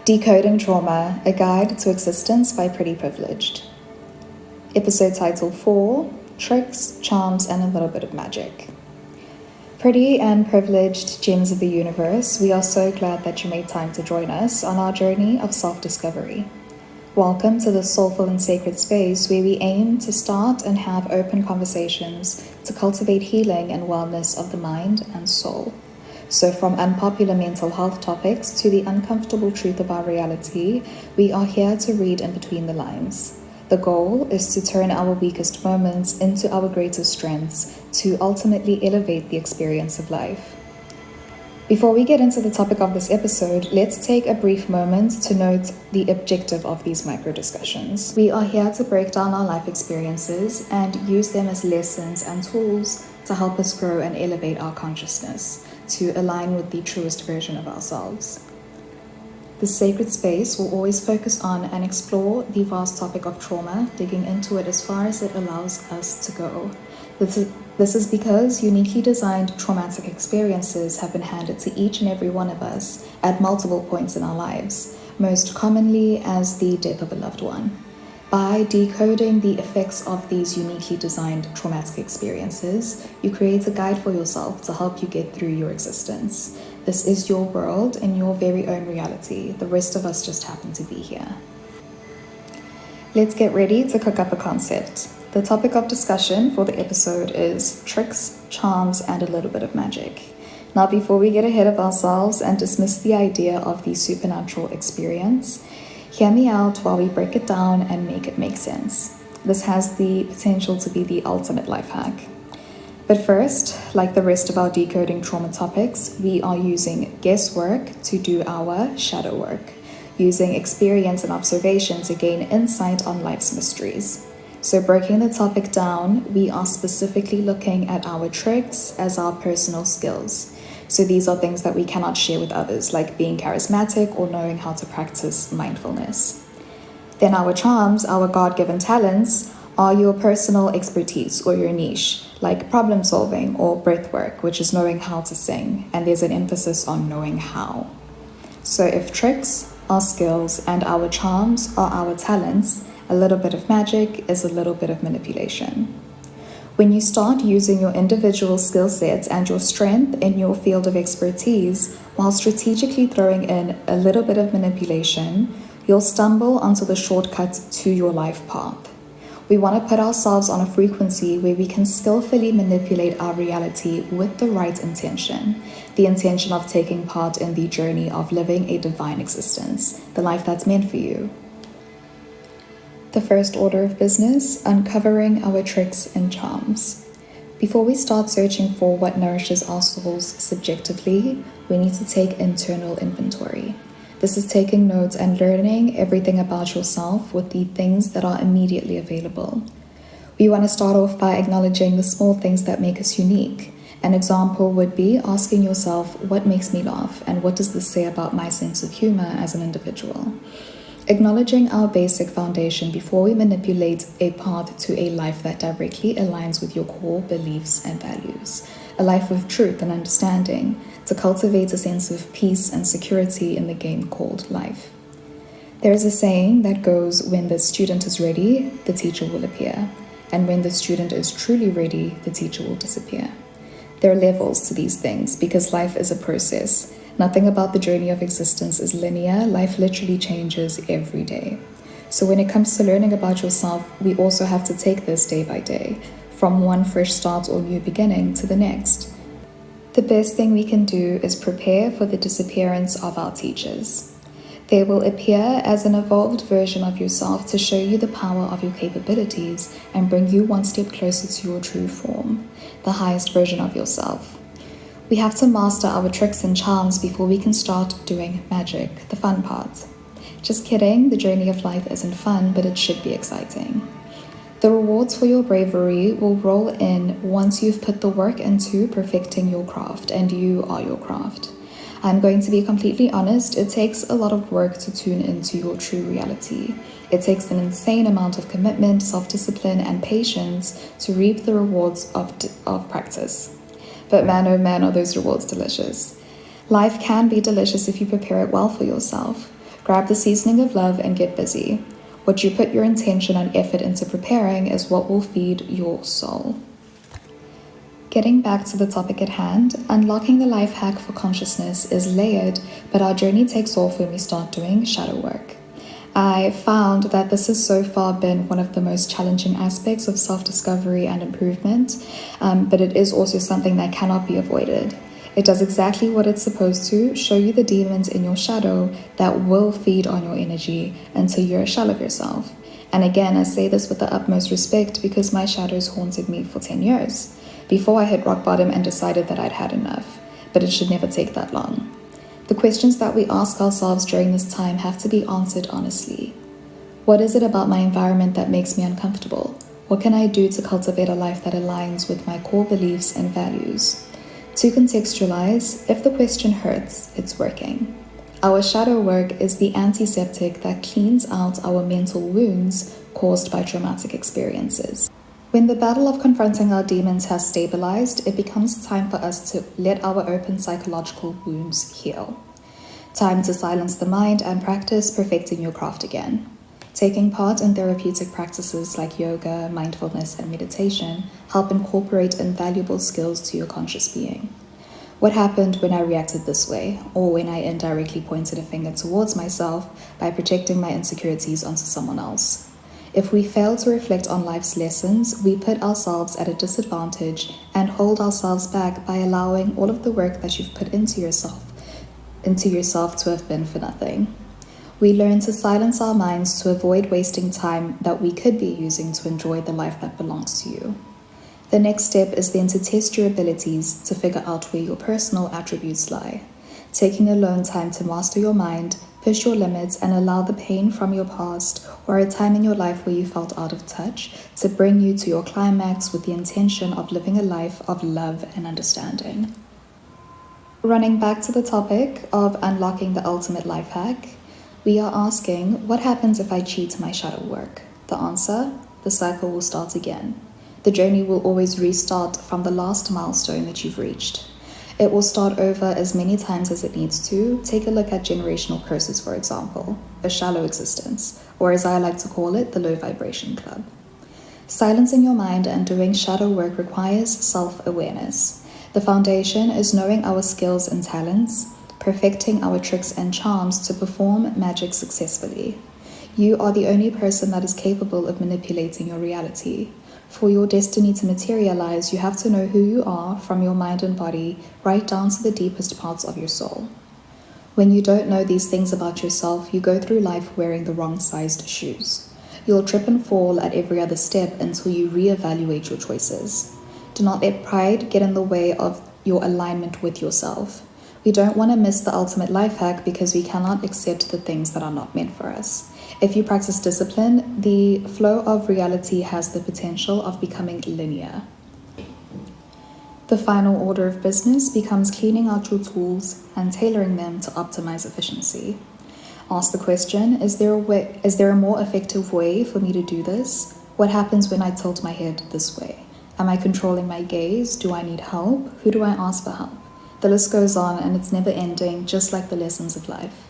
Decoding Trauma, a guide to existence by Pretty Privileged. Episode title 4, Tricks, Charms, and a Little Bit of Magic. Pretty and privileged gems of the universe, we are so glad that you made time to join us on our journey of self-discovery. Welcome to the soulful and sacred space where we aim to start and have open conversations to cultivate healing and wellness of the mind and soul. So from unpopular mental health topics to the uncomfortable truth of our reality, we are here to read in between the lines. The goal is to turn our weakest moments into our greatest strengths to ultimately elevate the experience of life. Before we get into the topic of this episode, let's take a brief moment to note the objective of these micro discussions. We are here to break down our life experiences and use them as lessons and tools to help us grow and elevate our consciousness to align with the truest version of ourselves. The sacred space will always focus on and explore the vast topic of trauma, digging into it as far as it allows us to go. This is because uniquely designed traumatic experiences have been handed to each and every one of us at multiple points in our lives, most commonly as the death of a loved one. By decoding the effects of these uniquely designed traumatic experiences, you create a guide for yourself to help you get through your existence. This is your world and your very own reality. The rest of us just happen to be here. Let's get ready to cook up a concept. The topic of discussion for the episode is tricks, charms, and a little bit of magic. Now, before we get ahead of ourselves and dismiss the idea of the supernatural experience, hear me out while we break it down and make it make sense. This has the potential to be the ultimate life hack. But first, like the rest of our decoding trauma topics, we are using guesswork to do our shadow work, using experience and observation to gain insight on life's mysteries. So breaking the topic down, we are specifically looking at our tricks as our personal skills. So these are things that we cannot share with others, like being charismatic or knowing how to practice mindfulness. Then our charms, our God-given talents, are your personal expertise or your niche, like problem solving or breath work, which is knowing how to sing, and there's an emphasis on knowing how. So if tricks are skills and our charms are our talents, a little bit of magic is a little bit of manipulation. When you start using your individual skill sets and your strength in your field of expertise while strategically throwing in a little bit of manipulation, you'll stumble onto the shortcut to your life path. We want to put ourselves on a frequency where we can skillfully manipulate our reality with the right intention, the intention of taking part in the journey of living a divine existence, the life that's meant for you. The first order of business, uncovering our tricks and charms. Before we start searching for what nourishes our souls subjectively, we need to take internal inventory. This is taking notes and learning everything about yourself with the things that are immediately available. We want to start off by acknowledging the small things that make us unique. An example would be asking yourself, what makes me laugh, and what does this say about my sense of humor as an individual? Acknowledging our basic foundation before we manipulate a path to a life that directly aligns with your core beliefs and values. A life of truth and understanding to cultivate a sense of peace and security in the game called life. There is a saying that goes, when the student is ready, the teacher will appear. And when the student is truly ready, the teacher will disappear. There are levels to these things because life is a process. Nothing about the journey of existence is linear. Life literally changes every day. So when it comes to learning about yourself, we also have to take this day by day, from one fresh start or new beginning to the next. The best thing we can do is prepare for the disappearance of our teachers. They will appear as an evolved version of yourself to show you the power of your capabilities and bring you one step closer to your true form, the highest version of yourself. We have to master our tricks and charms before we can start doing magic, the fun part. Just kidding, the journey of life isn't fun, but it should be exciting. The rewards for your bravery will roll in once you've put the work into perfecting your craft, and you are your craft. I'm going to be completely honest, it takes a lot of work to tune into your true reality. It takes an insane amount of commitment, self-discipline, and patience to reap the rewards of practice. But man, oh man, are those rewards delicious. Life can be delicious if you prepare it well for yourself. Grab the seasoning of love and get busy. What you put your intention and effort into preparing is what will feed your soul. Getting back to the topic at hand, unlocking the life hack for consciousness is layered, but our journey takes off when we start doing shadow work. I found that this has so far been one of the most challenging aspects of self-discovery and improvement, but it is also something that cannot be avoided. It does exactly what it's supposed to, show you the demons in your shadow that will feed on your energy until you're a shell of yourself. And again, I say this with the utmost respect because my shadows haunted me for 10 years. Before I hit rock bottom and decided that I'd had enough, but it should never take that long. The questions that we ask ourselves during this time have to be answered honestly. What is it about my environment that makes me uncomfortable? What can I do to cultivate a life that aligns with my core beliefs and values? To contextualize, if the question hurts, it's working. Our shadow work is the antiseptic that cleans out our mental wounds caused by traumatic experiences. When the battle of confronting our demons has stabilized, it becomes time for us to let our open psychological wounds heal. Time to silence the mind and practice perfecting your craft again. Taking part in therapeutic practices like yoga, mindfulness, and meditation help incorporate invaluable skills to your conscious being. What happened when I reacted this way, or when I indirectly pointed a finger towards myself by projecting my insecurities onto someone else? If we fail to reflect on life's lessons, we put ourselves at a disadvantage and hold ourselves back by allowing all of the work that you've put into yourself to have been for nothing. We learn to silence our minds to avoid wasting time that we could be using to enjoy the life that belongs to you. The next step is then to test your abilities to figure out where your personal attributes lie. Taking alone time to master your mind, push your limits, and allow the pain from your past or a time in your life where you felt out of touch to bring you to your climax with the intention of living a life of love and understanding. Running back to the topic of unlocking the ultimate life hack, we are asking, what happens if I cheat my shadow work? The answer, the cycle will start again. The journey will always restart from the last milestone that you've reached. It will start over as many times as it needs to. Take a look at generational curses, for example, a shallow existence, or as I like to call it, the low vibration club. Silencing your mind and doing shadow work requires self-awareness. The foundation is knowing our skills and talents, perfecting our tricks and charms to perform magic successfully. You are the only person that is capable of manipulating your reality. For your destiny to materialize, you have to know who you are from your mind and body, right down to the deepest parts of your soul. When you don't know these things about yourself, you go through life wearing the wrong-sized shoes. You'll trip and fall at every other step until you reevaluate your choices. Do not let pride get in the way of your alignment with yourself. We don't want to miss the ultimate life hack because we cannot accept the things that are not meant for us. If you practice discipline, the flow of reality has the potential of becoming linear. The final order of business becomes cleaning out your tools and tailoring them to optimize efficiency. Ask the question, is there a more effective way for me to do this? What happens when I tilt my head this way? Am I controlling my gaze? Do I need help? Who do I ask for help? The list goes on and it's never ending, just like the lessons of life.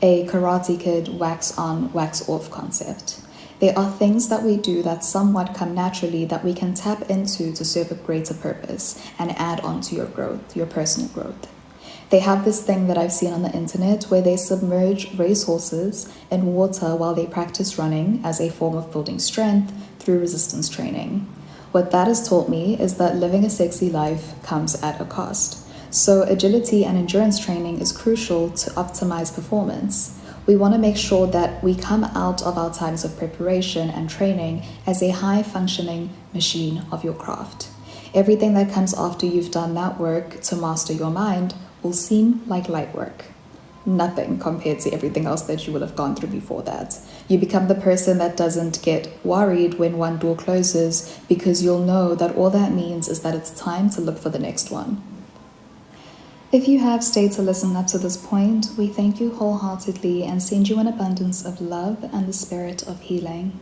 A Karate Kid wax on, wax off concept. There are things that we do that somewhat come naturally that we can tap into to serve a greater purpose and add on to your growth, your personal growth. They have this thing that I've seen on the internet where they submerge racehorses in water while they practice running as a form of building strength through resistance training. What that has taught me is that living a sexy life comes at a cost. So agility and endurance training is crucial to optimize performance. We want to make sure that we come out of our times of preparation and training as a high-functioning machine of your craft. Everything that comes after you've done that work to master your mind will seem like light work. Nothing compared to everything else that you will have gone through before that. You become the person that doesn't get worried when one door closes because you'll know that all that means is that it's time to look for the next one. If you have stayed to listen up to this point, we thank you wholeheartedly and send you an abundance of love and the spirit of healing.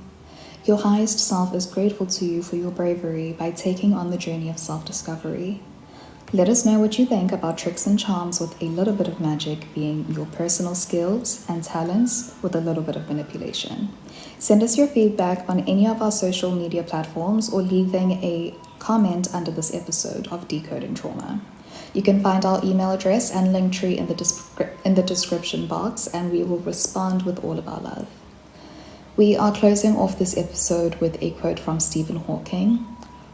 Your highest self is grateful to you for your bravery by taking on the journey of self-discovery. Let us know what you think about tricks and charms with a little bit of magic being your personal skills and talents with a little bit of manipulation. Send us your feedback on any of our social media platforms or leaving a comment under this episode of Decoding Trauma. You can find our email address and link tree in the description box, and we will respond with all of our love. We are closing off this episode with a quote from Stephen Hawking.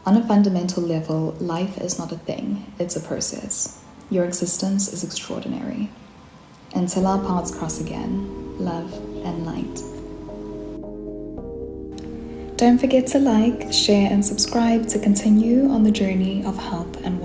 On a fundamental level, life is not a thing, it's a process. Your existence is extraordinary. Until our paths cross again, love and light. Don't forget to like, share, and subscribe to continue on the journey of help and